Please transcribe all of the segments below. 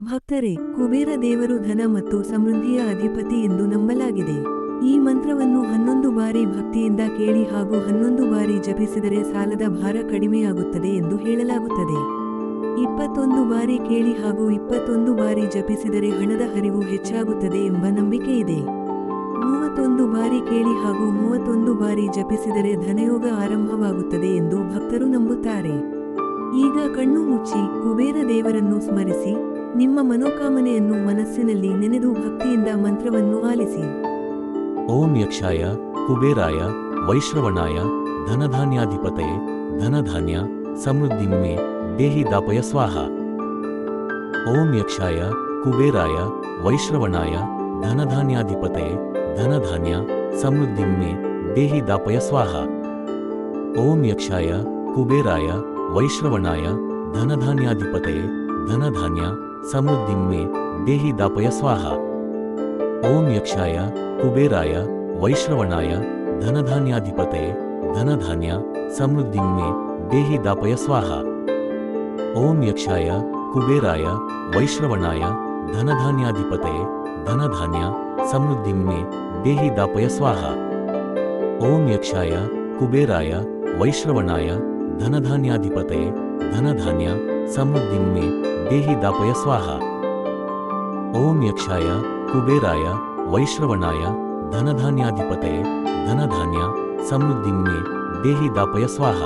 ಭಕ್ತರೇ, ಕುಬೇರ ದೇವರು ಧನ ಮತ್ತು ಸಮೃದ್ಧಿಯ ಅಧಿಪತಿ ಎಂದು ನಂಬಲಾಗಿದೆ. ಈ ಮಂತ್ರವನ್ನು 11 ಬಾರಿ ಭಕ್ತಿಯಿಂದ ಕೇಳಿ ಹಾಗೂ 11 ಬಾರಿ ಜಪಿಸಿದರೆ ಸಾಲದ ಭಾರ ಕಡಿಮೆಯಾಗುತ್ತದೆ ಎಂದು ಹೇಳಲಾಗುತ್ತದೆ. 21 ಬಾರಿ ಕೇಳಿ ಹಾಗೂ 21 ಬಾರಿ ಜಪಿಸಿದರೆ ಹಣದ ಹರಿವು ಹೆಚ್ಚಾಗುತ್ತದೆ ಎಂಬ ನಂಬಿಕೆ ಇದೆ. 31 ಬಾರಿ ಕೇಳಿ ಹಾಗೂ 31 ಬಾರಿ ಜಪಿಸಿದರೆ ಧನಯೋಗ ಆರಂಭವಾಗುತ್ತದೆ ಎಂದು ಭಕ್ತರು ನಂಬುತ್ತಾರೆ. ಈಗ ಕಣ್ಣು ಮುಚ್ಚಿ ಕುಬೇರ ದೇವರನ್ನು ಸ್ಮರಿಸಿ ನಿಮ್ಮ ಮನೋಕಾಮನೆಯನ್ನು ಮನಸ್ಸಿನಲ್ಲಿ ನೆನೆದು ಭಕ್ತಿಯಿಂದ ಮಂತ್ರವನ್ನು ಆಲಿಸಿ. ಓಂ ಯಕ್ಷಾಯ ಕುಬೇರಾಯ ವೈಶ್ರವಣಾಯ ಧನಧಾನ್ಯಾಧಿಪತಯೇ ಧನಧಾನ್ಯ ಸಮೃದ್ಧಿಮ್ಮೆ ದೇಹಿ ದಾಪಯ ಸ್ವಾಹ. ಓಂ ಯಕ್ಷಾಯ ಕುಬೇರಾಯ ವೈಶ್ರವಣಾಯ ಧನಧಾನ್ಯಾಧಿಪತಯೇ ಧನಧಾನ್ಯ ಸಮೃದ್ಧಿಮ್ಮೆ ದೇಹಿ ದಾಪಯ ಸ್ವಾಹ. ಓಂ ಯಕ್ಷಾಯ ಕುಬೇರಾಯ ವೈಶ್ರವಣಾಯ ಧನಧಾನ್ಯಾಧಿಪತಯೇ ಧನಧಾನ್ಯ ಸಮೃದ್ಧಿಮ್ಮೆ ದೇಹಿ ದಾಪಯ ಸ್ವಾಹ. ಓಂ ಯಕ್ಷಾಯ ಕುಬೇರಾಯ ವೈಶ್ರವಣಾಯ ಧನಧಾನ್ಯಾಧಿಪತಯೇ ಧನಧಾನ್ಯ ಸಮೃದ್ಧಿಮ್ಮೆ ದೇಹಿ ದಾಪಯ ಸ್ವಾಹ. ಓಂ ಯಕ್ಷಾಯ ಕುಬೇರಾಯ ವೈಶ್ರವಣಾಯ ಧನಧಾನ್ಯಾಧಿಪತಯೇ ಧನಧಾನ್ಯ ಸಮೃದ್ಧಿಮ್ಮೆ ದೇಹಿ ದಾಪಯ ಸ್ವಾಹ. ಓಂ ಯಕ್ಷಾಯ ಕುಬೇರಾಯ ವೈಶ್ರವಣಾಯ ಧನಧಾನ್ಯಾಧಿಪತಯೇ ಧನಧಾನ್ಯ ಸಮೃದ್ಧಿಮ್ಮೆ ದೇಹಿ ದಾಪಯ ಸ್ವಾಹ. ಓಂ ಯಕ್ಷಾಯ ಕುಬೇರಾಯ ವೈಶ್ರವಣಾಯ ಧನಧಾನ್ಯಾಧಿಪತಯೇ ಧನಧಾನ್ಯ ಸಮೃದ್ಧಿಮ್ಮೆ ದೇಹಿ ದಾಪಯ ಸ್ವಾಹ.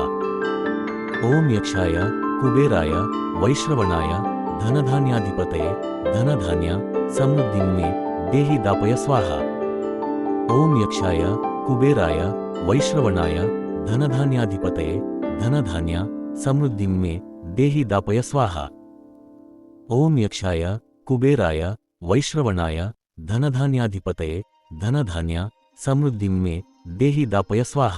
ಓಂ ಯಕ್ಷಾಯ ಕುಬೇರಾಯ ವೈಶ್ರವಣಾಯ ಧನಧಾನ್ಯಾಧಿಪತಯೇ ಧನಧಾನ್ಯ ಸಮೃದ್ಧಿಮ್ಮೆ ದೇಹಿ ದಾಪಯ ಸ್ವಾಹ. ಓಂ ಯಕ್ಷಾಯ ಕುಬೇರಾಯ ವೈಶ್ರವಣಾಯ ಧನಧಾನ್ಯಾಧಿಪತಯೇ ಧನಧಾನ್ಯ ಸಮೃದ್ಧಿಮ್ಮೆ ದೇಹಿ ದಾಪಯ ಸ್ವಾಹ. ಓಂ ಯಕ್ಷಾಯ ಕುಬೇರಾಯ ವೈಶ್ರವಣಾಯ ಧನಧಾನ್ಯಾಧಿಪತಯೇ ಧನಧಾನ್ಯ ಸಮೃದ್ಧಿಮ್ಮೆ ದೇಹಿ ದಾಪಯ ಸ್ವಾಹ.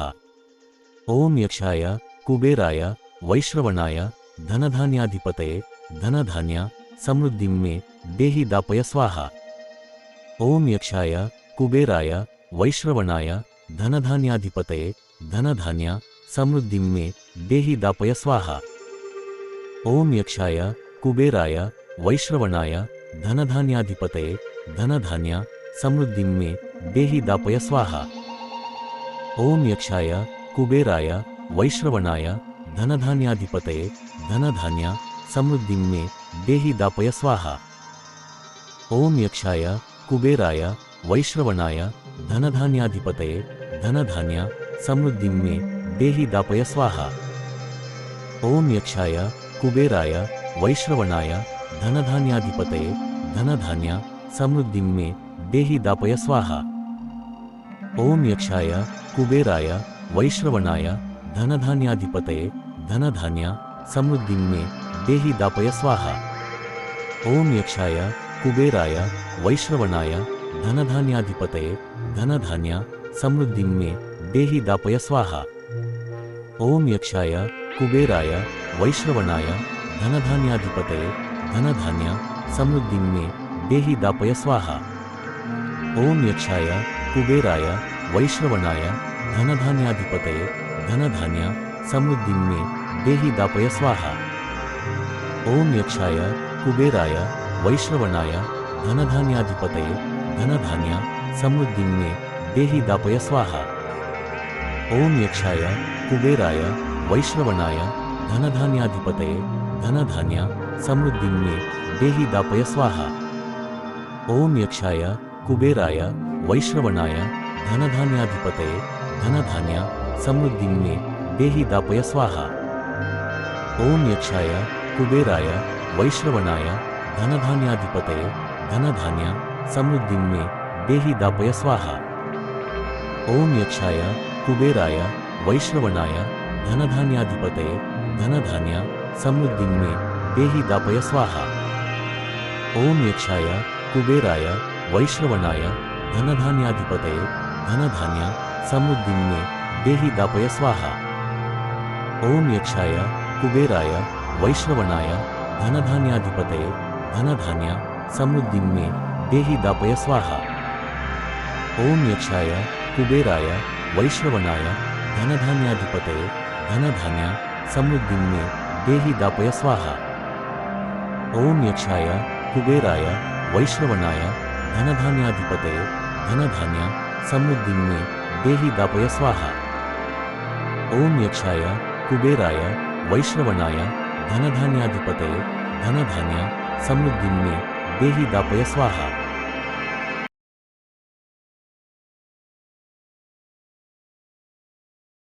ಓಂ ಯಕ್ಷಾಯ ಕುಬೇರಾಯ ವೈಶ್ರವಣಾಯ ಧನಧಾನ್ಯಾಧಿಪತಯೇ ಧನಧಾನ್ಯ ಸಮೃದ್ಧಿಮ್ಮೆ ದೇಹಿ ದಾಪಯ ಸ್ವಾಹ. ಓಂ ಯಕ್ಷಾಯ ಕುಬೇರಾಯ ವೈಶ್ರವಣಾಯ ಧನಧಾನ್ಯಾಧಿಪತಯೇ ಧನಧಾನ್ಯ ಸಮೃದ್ಧಿಮ್ಮೆ ದೇಹಿ ದಾಪಯ ಸ್ವಾಹ. ಓಂ ಯಕ್ಷಾಯ ಕುಬೇರಾಯ ವೈಶ್ರವಣಾಯ ಧನಧಾನ್ಯಾಧಿಪತಯೇ ಧನಧಾನ್ಯ ಸಮೃದ್ಧಿಮ್ಮೆ ದೇಹಿ ದಾಪಯ ಸ್ವಾಹ. ಓಂ ಯಕ್ಷಾಯ ಕುಬೇರಾಯ ವೈಶ್ರವಣಾಯ ಧನಧಾನ್ಯಾಧಿಪತಯೇ ಧನಧಾನ್ಯ ಸಮೃದ್ಧಿಮ್ಮೆ ದೇಹಿ ದಾಪಯ ಸ್ವಾಹ. ಓಂ ಯಕ್ಷಾಯ ಕುಬೇರಾಯ ವೈಶ್ರವಣಾಯ ಧನಧಾನ್ಯಾಧಿಪತಯೇ ಧನಧಾನ್ಯ ಸಮೃದ್ಧಿಮ್ಮೆ ದೇಹಿ ದಾಪಯ ಸ್ವಾಹ. ಓಂ ಯಕ್ಷಾಯ ಕುಬೇರಾಯ ವೈಶ್ರವಣಾಯ ಧನಧಾನ್ಯಾಧಿಪತಯೇ ಧನಧಾನ್ಯ ಸಮೃದ್ಧಿಮ್ಮೆ ದೇಹಿ ದಾಪಯ ಸ್ವಾಹ. ಓಂ ಯಕ್ಷಾಯ ಕುಬೇರಾಯ ವೈಶ್ರವಣಾಯ ಧನಧಾನ್ಯಾಧಿಪತಯೇ ಧನಧಾನ್ಯ ಸಮೃದ್ಧಿಮ್ಮೆ ದೇಹಿ ದಾಪಯ ಸ್ವಾಹ. ಓಂ ಯಕ್ಷಾಯ ಕುಬೇರಾಯ ವೈಶ್ರವಣಾಯ ಧನಧಾನ್ಯಾಧಿಪತಯೇ ಧನಧಾನ್ಯ ಸಮೃದ್ಧಿಮ್ಮೆ ದೇಹಿ ದಾಪಯ ಸ್ವಾಹ. ಓಂ ಯಕ್ಷಾಯ ಕುಬೇರಾಯ ವೈಶ್ರವಣಾಯ ಧನಧಾನ್ಯಾಧಿಪತಯೇ ಧನಧಾನ್ಯ ಸಮೃದ್ಧಿಮ್ಮೆ ದೇಹಿ ದಾಪಯ ಸ್ವಾಹ. ಓಂ ಯಕ್ಷಾಯ ಕುಬೇರಾಯ ವೈಶ್ರವಣಾಯ ಧನಧಾನ್ಯಾಧಿಪತಯೇ ಧನಧಾನ್ಯ ಸಮೃದ್ಧಿಮ್ಮೆ ದೇಹಿ ದಾಪಯ ಸ್ವಾಹ. ಓಂ ಯಕ್ಷಾಯ ಕುಬೇರಾಯ ವೈಶ್ರವಣಾಯ ಧನಧಾನ್ಯಾಧಿಪತಯೇ ಧನಧಾನ್ಯ ಸಮೃದ್ಧಿಮ್ಮೆ ದೇಹಿ ದಾಪಯ ಸ್ವಾಹ. ಓಂ ಯಕ್ಷಾಯ ಕುಬೇರಾಯ ವೈಶ್ರವಣಾಯ ಧನಧಾನ್ಯಾಧಿಪತಯೇ ಧನಧಾನ್ಯ ಸಮೃದ್ಧಿಮ್ಮೆ ದೇಹಿ ದಾಪಯ ಸ್ವಾಹ. ಓಂ ಯಕ್ಷಾಯ ಕುಬೇರಾಯ ವೈಶ್ರವಣಾಯ ಧನಧಾನ್ಯಾಧಿಪತಯೇ ಧನಧಾನ್ಯ ಸಮೃದ್ಧಿಮ್ಮೆ ದೇಹಿ ದಾಪಯ ಸ್ವಾಹ. ಓಂ ಯಕ್ಷಾಯ ಕುಬೇರಾಯ ವೈಶ್ರವಣಾಯ ಧನಧಾನ್ಯಾಧಿಪತಯೇ ಧನಧಾನ್ಯ ಸಮೃದ್ಧಿಮ್ಮೆ ದೇಹಿ ದಾಪಯ ಸ್ವಾಹ. ಓಂ ಯಕ್ಷಾಯ ಕುಬೇರಾಯ ವೈಶ್ರವಣಾಯ ಧನಧಾನ್ಯಾಧಿಪತಯೇ ಧನಧಾನ್ಯ ಸಮೃದ್ಧಿಮ್ಮೆ ದೇಹಿ ದಾಪಯ ಸ್ವಾಹ. ಓಂ ಯಕ್ಷಾಯ ಕುಬೇರಾಯ ವೈಶ್ರವಣಾಯ ಧನಧಾನ್ಯಾಧಿಪತಯೇ ಧನಧಾನ್ಯ ಸಮೃದ್ಧಿಮ್ಮೆ ದೇಹಿ ದಾಪಯ ಸ್ವಾಹ. ಓಂ ಯಕ್ಷಾಯ ಕುಬೇರಾಯ ವೈಶ್ರವಣಾಯ ಧನಧಾನ್ಯಾಧಿಪತಯೇ ಧನಧಾನ್ಯ ಸಮೃದ್ಧಿಮ್ಮೆ ದೇಹಿ ದಾಪಯ ಸ್ವಾಹ. ಓಂ ಯಕ್ಷಾಯ ಕುಬೇರಾಯ ವೈಶ್ರವಣಾಯ ಧನಧಾನ್ಯಾಧಿಪತಯೇ ಧನಧಾನ್ಯ ಸಮೃದ್ಧಿಮ್ಮೆ ದೇಹಿ ದಾಪಯ ಸ್ವಾಹ. ಓಂ ಯಕ್ಷಾಯ ಕುಬೇರಾಯ ವೈಶ್ರವಣಾಯ ಧನಧಾನ್ಯಾಧಿಪತಯೇ ಧನಧಾನ್ಯ ಸಮೃದ್ಧಿನ್ಮೇ ದೇಹಿ ದಾಪಯ ಸ್ವಾಹ. ಓಂ ಯಕ್ಷಾಯ ಕುಬೇರಾಯ ವೈಶ್ರವಣಾಯ ಧನಧಾನ್ಯಾಧಿಪತಯೇ ಧನಧಾನ್ಯ ಸಮೃದ್ಧಿನ್ಮೇ ದೇಹಿ ದಾಪಯ ಸ್ವಾಹ.